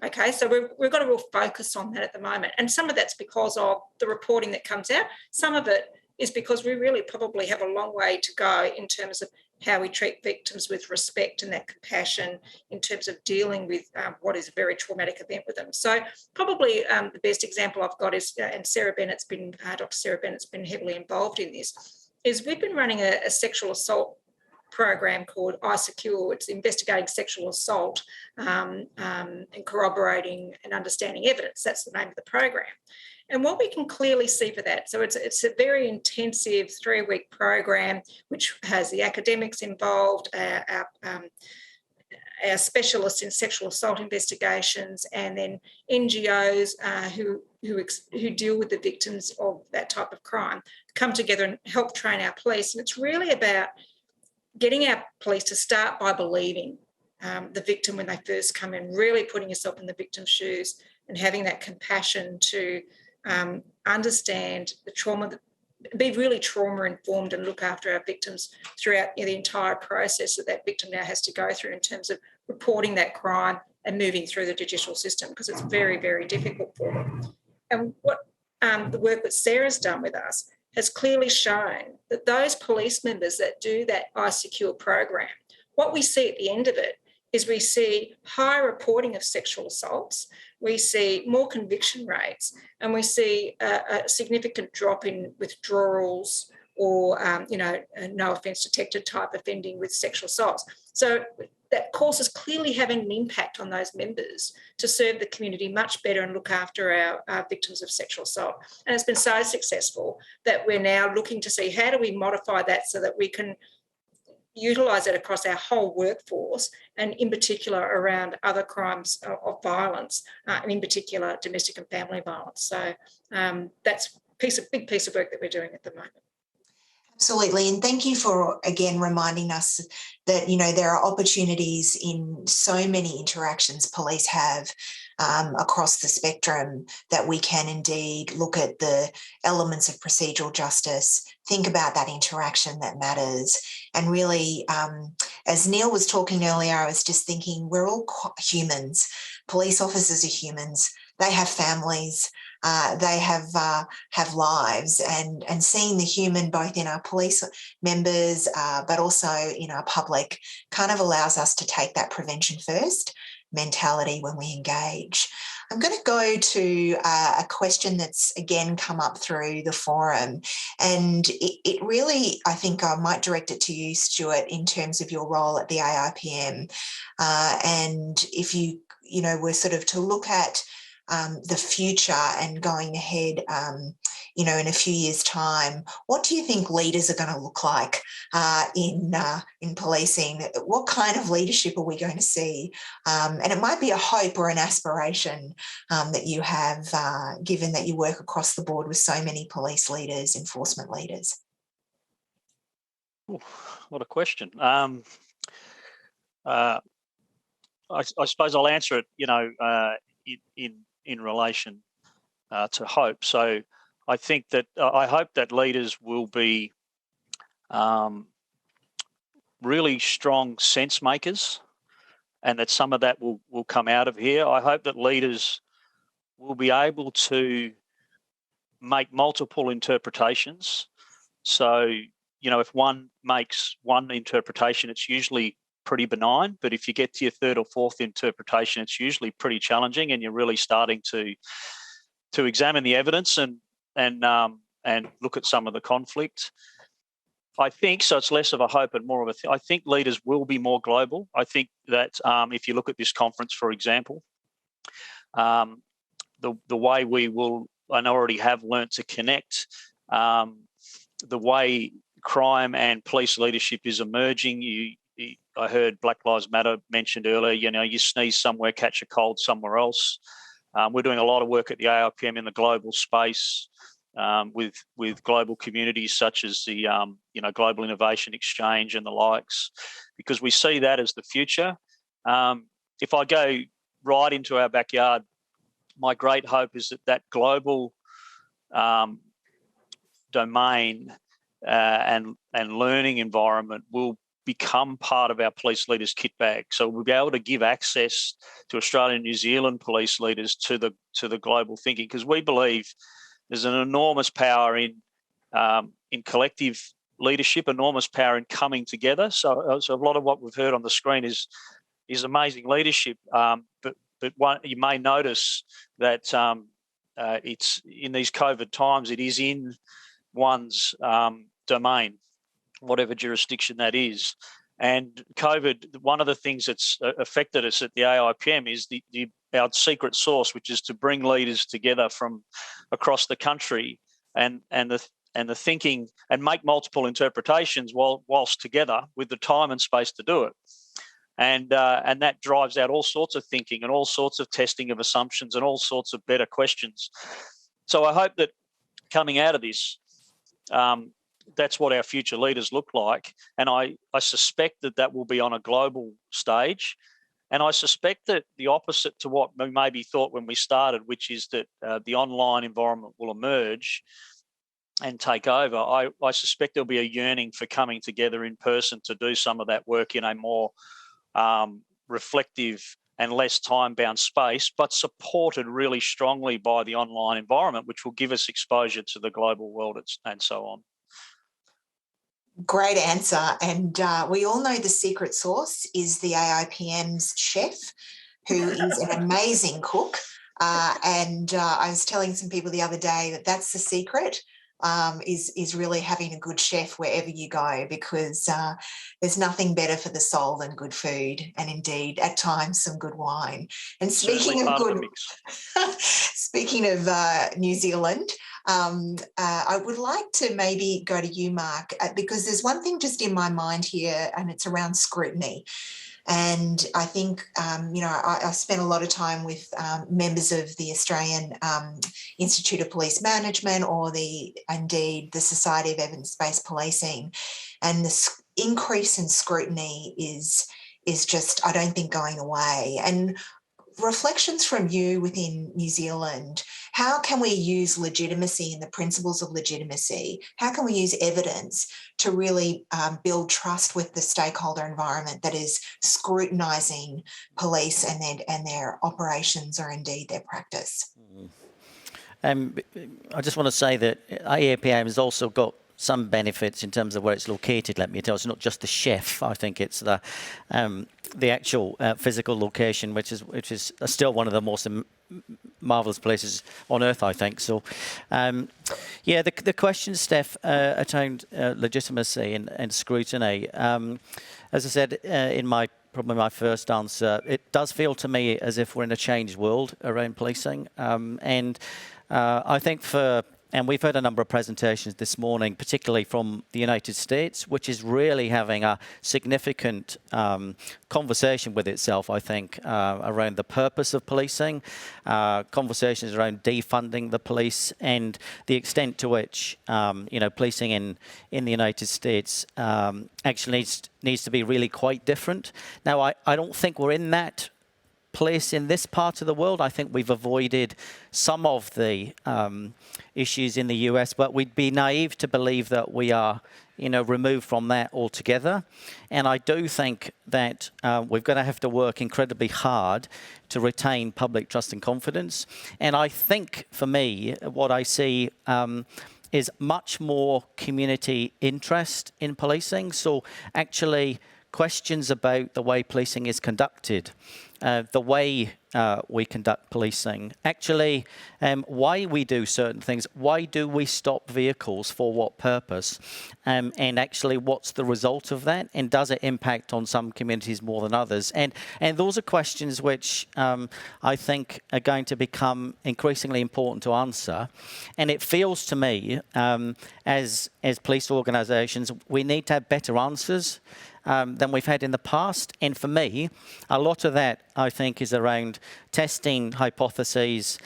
S6: Okay, so we've got a real focus on that at the moment. And some of that's because of the reporting that comes out. Some of it is because we really probably have a long way to go in terms of how we treat victims with respect and that compassion in terms of dealing with what is a very traumatic event with them. So probably the best example I've got is, and Dr. Sarah Bennett's been heavily involved in this, is we've been running a sexual assault program called iSecure. It's investigating sexual assault and corroborating and understanding evidence. That's the name of the program. And what we can clearly see for that, so it's a very intensive 3-week program which has the academics involved, our specialists in sexual assault investigations, and then NGOs who deal with the victims of that type of crime come together and help train our police. And it's really about getting our police to start by believing the victim when they first come in, really putting yourself in the victim's shoes and having that compassion to understand the trauma, be really trauma informed and look after our victims throughout the entire process that victim now has to go through in terms of reporting that crime and moving through the judicial system, because it's very, very difficult for them. And what the work that Sarah's done with us has clearly shown that those police members that do that iSecure program, what we see at the end of it is we see higher reporting of sexual assaults, we see more conviction rates, and we see a significant drop in withdrawals or, no offence detected type offending with sexual assaults. So that course is clearly having an impact on those members to serve the community much better and look after our victims of sexual assault. And it's been so successful that we're now looking to see how do we modify that so that we can utilise it across our whole workforce, and in particular around other crimes of violence, and in particular domestic and family violence. So that's a big piece of work that we're doing at the moment.
S4: Absolutely. And thank you for, again, reminding us that, there are opportunities in so many interactions police have across the spectrum that we can indeed look at the elements of procedural justice, think about that interaction that matters. And really, as Neil was talking earlier, I was just thinking we're all humans. Police officers are humans. They have families. They have lives, and seeing the human both in our police members but also in our public kind of allows us to take that prevention first mentality when we engage. I'm going to go to a question that's again come up through the forum, and it really, I think I might direct it to you, Stuart, in terms of your role at the AIPM, and if you were sort of to look at the future and going ahead, in a few years' time, what do you think leaders are going to look like in policing? What kind of leadership are we going to see? And it might be a hope or an aspiration that you have, given that you work across the board with so many police leaders, enforcement leaders.
S8: Ooh, what a question. I suppose I'll answer it, in relation to hope. So I think that I hope that leaders will be really strong sense makers, and that some of that will come out of here. I hope that leaders will be able to make multiple interpretations. So, you know, if one makes one interpretation, it's usually pretty benign, but if you get to your third or fourth interpretation, it's usually pretty challenging, and you're really starting to examine the evidence and look at some of the conflict. I think so. It's less of a hope and more of a. I think leaders will be more global. I think that if you look at this conference, for example, the way we will and already have learnt to connect, the way crime and police leadership is emerging. I heard Black Lives Matter mentioned earlier. You know, you sneeze somewhere, catch a cold somewhere else. We're doing a lot of work at the AIPM in the global space with global communities such as the Global Innovation Exchange and the likes, because we see that as the future. If I go right into our backyard, my great hope is that global domain and learning environment will become part of our police leaders' kit bag. So we'll be able to give access to Australian and New Zealand police leaders to the global thinking, because we believe there's an enormous power in collective leadership, enormous power in coming together. So a lot of what we've heard on the screen is amazing leadership. But you may notice that it's in these COVID times, it is in one's domain, whatever jurisdiction that is. And COVID, one of the things that's affected us at the AIPM is our secret sauce, which is to bring leaders together from across the country and the thinking and make multiple interpretations whilst together with the time and space to do it. And that drives out all sorts of thinking and all sorts of testing of assumptions and all sorts of better questions. So I hope that coming out of this, that's what our future leaders look like. And I suspect that will be on a global stage. And I suspect that the opposite to what we maybe thought when we started, which is that the online environment will emerge and take over. I suspect there'll be a yearning for coming together in person to do some of that work in a more reflective and less time-bound space, but supported really strongly by the online environment, which will give us exposure to the global world and so on.
S4: Great answer. And we all know the secret sauce is the AIPM's chef, who is an amazing cook. And I was telling some people the other day that that's the secret, is really having a good chef wherever you go, because there's nothing better for the soul than good food, and indeed at times some good wine. And speaking of New Zealand, I would like to maybe go to you, Mark, because there's one thing just in my mind here, and it's around scrutiny. And I think, I spent a lot of time with members of the Australian Institute of Police Management, or indeed the Society of Evidence-Based Policing. And the increase in scrutiny is just, I don't think, going away. And reflections from you within New Zealand, how can we use legitimacy and the principles of legitimacy? How can we use evidence to really build trust with the stakeholder environment that is scrutinising police and their operations, or indeed their practice?
S1: I just want to say that AAPM has also got some benefits in terms of where it's located. Let me tell you, it's not just the chef. I think it's the actual physical location, which is still one of the most marvelous places on earth, I think. So, the question, Stef, around legitimacy and scrutiny. As I said in probably my first answer, it does feel to me as if we're in a changed world around policing, and I think and we've heard a number of presentations this morning, particularly from the United States, which is really having a significant conversation with itself, I think, around the purpose of policing, conversations around defunding the police, and the extent to which, policing in the United States actually needs to be really quite different. Now, I don't think we're in that place in this part of the world. I think we've avoided some of the issues in the US, but we'd be naive to believe that we are, removed from that altogether. And I do think that we're going to have to work incredibly hard to retain public trust and confidence. And I think, for me, what I see is much more community interest in policing. So actually questions about the way policing is conducted, the way we conduct policing, actually why we do certain things, why do we stop vehicles, for what purpose, and actually what's the result of that, and does it impact on some communities more than others? And those are questions which I think are going to become increasingly important to answer. And it feels to me, as police organisations, we need to have better answers than we've had in the past. And for me, a lot of that, I think, is around testing hypotheses,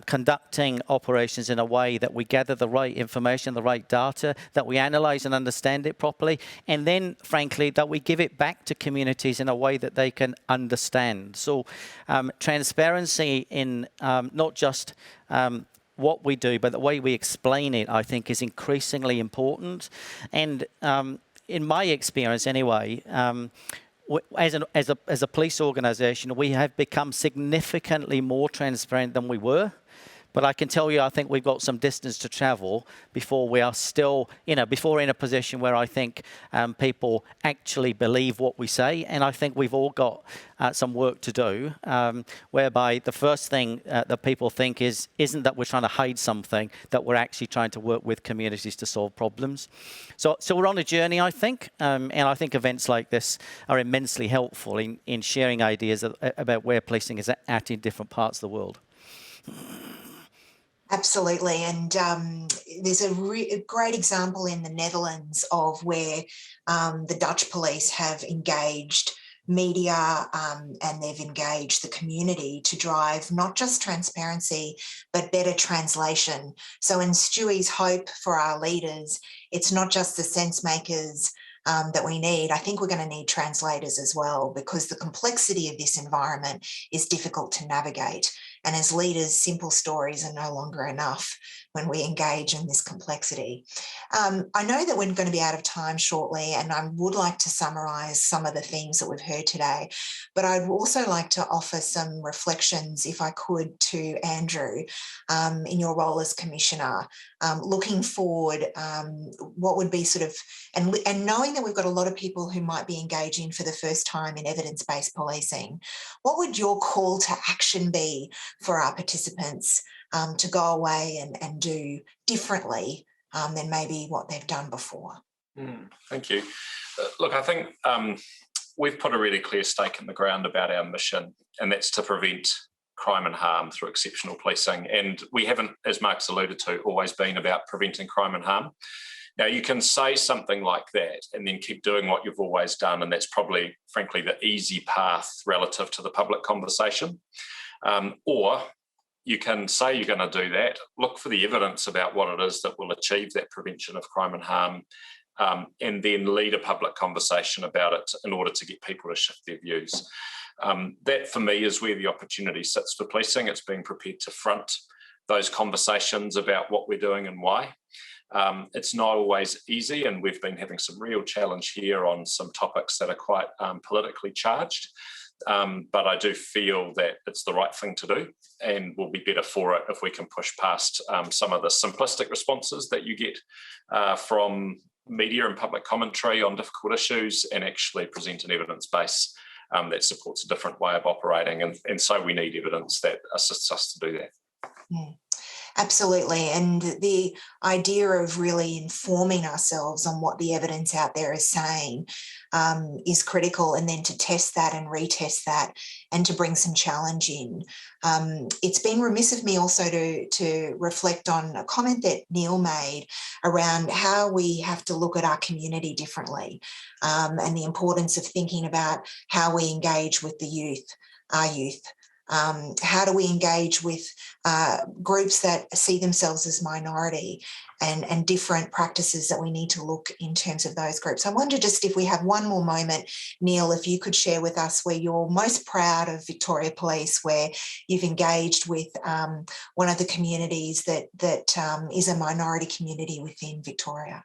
S1: conducting operations in a way that we gather the right information, the right data, that we analyse and understand it properly, and then, frankly, that we give it back to communities in a way that they can understand. So transparency in not just what we do, but the way we explain it, I think, is increasingly important. And in my experience anyway, as a police organisation, we have become significantly more transparent than we were. But I can tell you, I think we've got some distance to travel before we are still, before we're in a position where I think people actually believe what we say. And I think we've all got some work to do, whereby the first thing that people think isn't that we're trying to hide something, that we're actually trying to work with communities to solve problems. So we're on a journey, I think, and I think events like this are immensely helpful in sharing ideas about where policing is at in different parts of the world.
S4: Absolutely. And there's a great example in the Netherlands of where the Dutch police have engaged media and they've engaged the community to drive not just transparency, but better translation. So in Stewie's hope for our leaders, it's not just the sense makers that we need. I think we're going to need translators as well, because the complexity of this environment is difficult to navigate. And as leaders, simple stories are no longer enough when we engage in this complexity. I know that we're going to be out of time shortly, and I would like to summarise some of the themes that we've heard today, but I'd also like to offer some reflections, if I could, to Andrew, in your role as Commissioner, looking forward, what would be sort of, and knowing that we've got a lot of people who might be engaging for the first time in evidence-based policing, what would your call to action be for our participants to go away and do differently than maybe what they've done before?
S5: Thank you. Look, I think we've put a really clear stake in the ground about our mission, and that's to prevent crime and harm through exceptional policing. And we haven't, as Mark's alluded to, always been about preventing crime and harm. Now, you can say something like that and then keep doing what you've always done, and that's probably, frankly, the easy path relative to the public conversation. Or you can say you're going to do that, look for the evidence about what it is that will achieve that prevention of crime and harm, and then lead a public conversation about it in order to get people to shift their views. That, for me, is where the opportunity sits for policing. It's being prepared to front those conversations about what we're doing and why. It's not always easy, and we've been having some real challenge here on some topics that are quite politically charged. But I do feel that it's the right thing to do, and we'll be better for it if we can push past some of the simplistic responses that you get from media and public commentary on difficult issues, and actually present an evidence base that supports a different way of operating. And so we need evidence that assists us to do that.
S4: Absolutely. And the idea of really informing ourselves on what the evidence out there is saying is critical, and then to test that and retest that and to bring some challenge in. It's been remiss of me also to reflect on a comment that Neil made around how we have to look at our community differently, and the importance of thinking about how we engage with the youth, our youth. How do we engage with groups that see themselves as minority, and different practices that we need to look in terms of those groups? I wonder just if we have one more moment, Neil, if you could share with us where you're most proud of Victoria Police, where you've engaged with one of the communities that is a minority community within Victoria.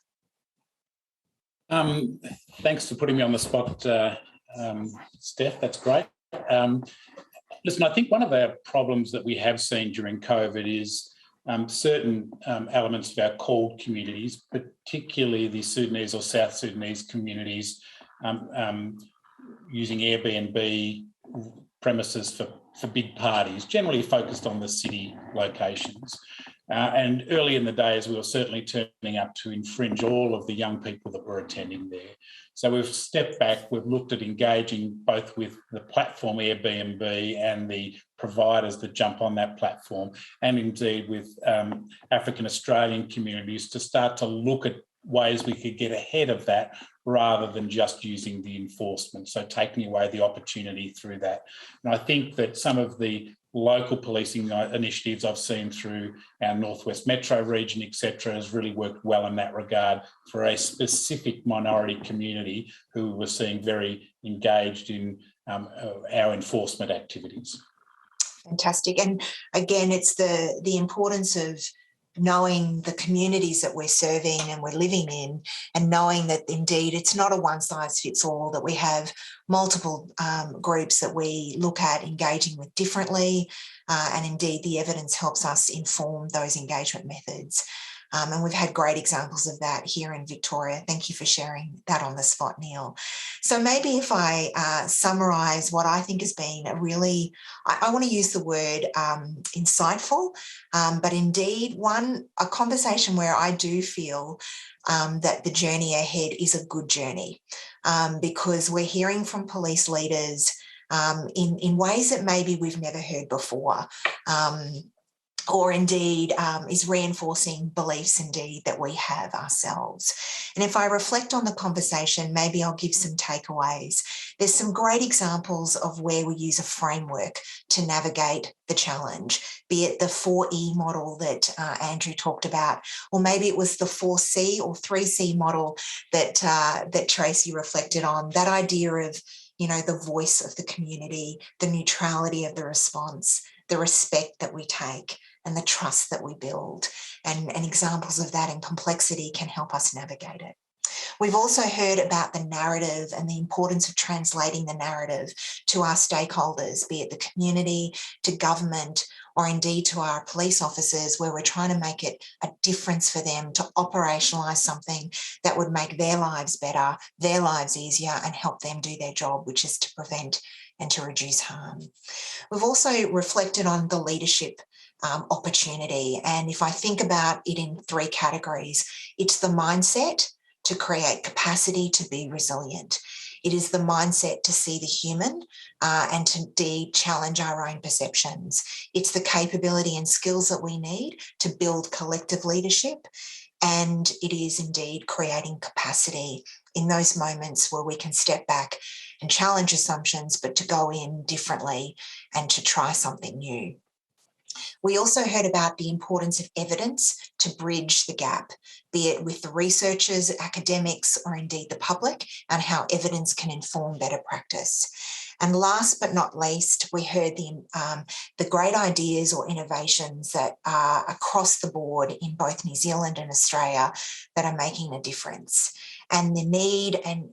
S7: Thanks for putting me on the spot, Stef. That's great. Listen, I think one of the problems that we have seen during COVID is certain elements of our core communities, particularly the Sudanese or South Sudanese communities, using Airbnb premises for big parties, generally focused on the city locations. And early in the days, we were certainly turning up to infringe all of the young people that were attending there. So we've stepped back, we've looked at engaging both with the platform Airbnb and the providers that jump on that platform, and indeed with African Australian communities, to start to look at ways we could get ahead of that rather than just using the enforcement, so taking away the opportunity through that. And I think that some of the local policing initiatives I've seen through our Northwest Metro region, etc., has really worked well in that regard for a specific minority community who were seeing very engaged in our enforcement activities.
S4: Fantastic. And again, it's the importance of knowing the communities that we're serving and we're living in, and knowing that indeed it's not a one size fits all, that we have multiple groups that we look at engaging with differently, and indeed the evidence helps us inform those engagement methods. And we've had great examples of that here in Victoria. Thank you for sharing that on the spot, Neil. So maybe if I summarise what I think has been a really, I want to use the word insightful, but indeed a conversation where I do feel that the journey ahead is a good journey, because we're hearing from police leaders in ways that maybe we've never heard before. Or indeed is reinforcing beliefs indeed that we have ourselves. And if I reflect on the conversation, maybe I'll give some takeaways. There's some great examples of where we use a framework to navigate the challenge, be it the 4E model that Andrew talked about, or maybe it was the 4C or 3C model that Tracy reflected on, that idea of, the voice of the community, the neutrality of the response, the respect that we take, and the trust that we build. And examples of that in complexity can help us navigate it. We've also heard about the narrative and the importance of translating the narrative to our stakeholders, be it the community, to government, or indeed to our police officers, where we're trying to make it a difference for them to operationalise something that would make their lives better, their lives easier, and help them do their job, which is to prevent and to reduce harm. We've also reflected on the leadership opportunity. And if I think about it in three categories, it's the mindset to create capacity to be resilient. It is the mindset to see the human and to indeed challenge our own perceptions. It's the capability and skills that we need to build collective leadership. And it is indeed creating capacity in those moments where we can step back and challenge assumptions, but to go in differently and to try something new. We also heard about the importance of evidence to bridge the gap, be it with the researchers, academics, or indeed the public, and how evidence can inform better practice. And last but not least, we heard the great ideas or innovations that are across the board in both New Zealand and Australia that are making a difference, and the need and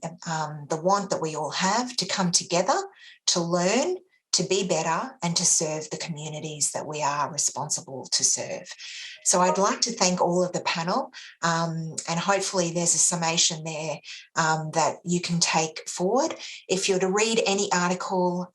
S4: the want that we all have to come together to learn, to be better, and to serve the communities that we are responsible to serve. So I'd like to thank all of the panel, and hopefully there's a summation there that you can take forward. If you're to read any article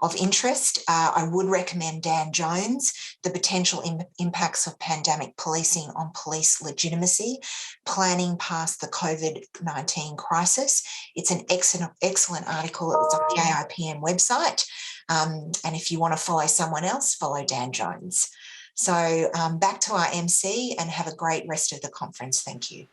S4: of interest, I would recommend Dan Jones, The Potential Impacts of Pandemic Policing on Police Legitimacy, Planning Past the COVID-19 Crisis. It's an excellent article. It's on the AIPM website. And if you want to follow someone else, follow Dan Jones. So back to our MC, and have a great rest of the conference. Thank you.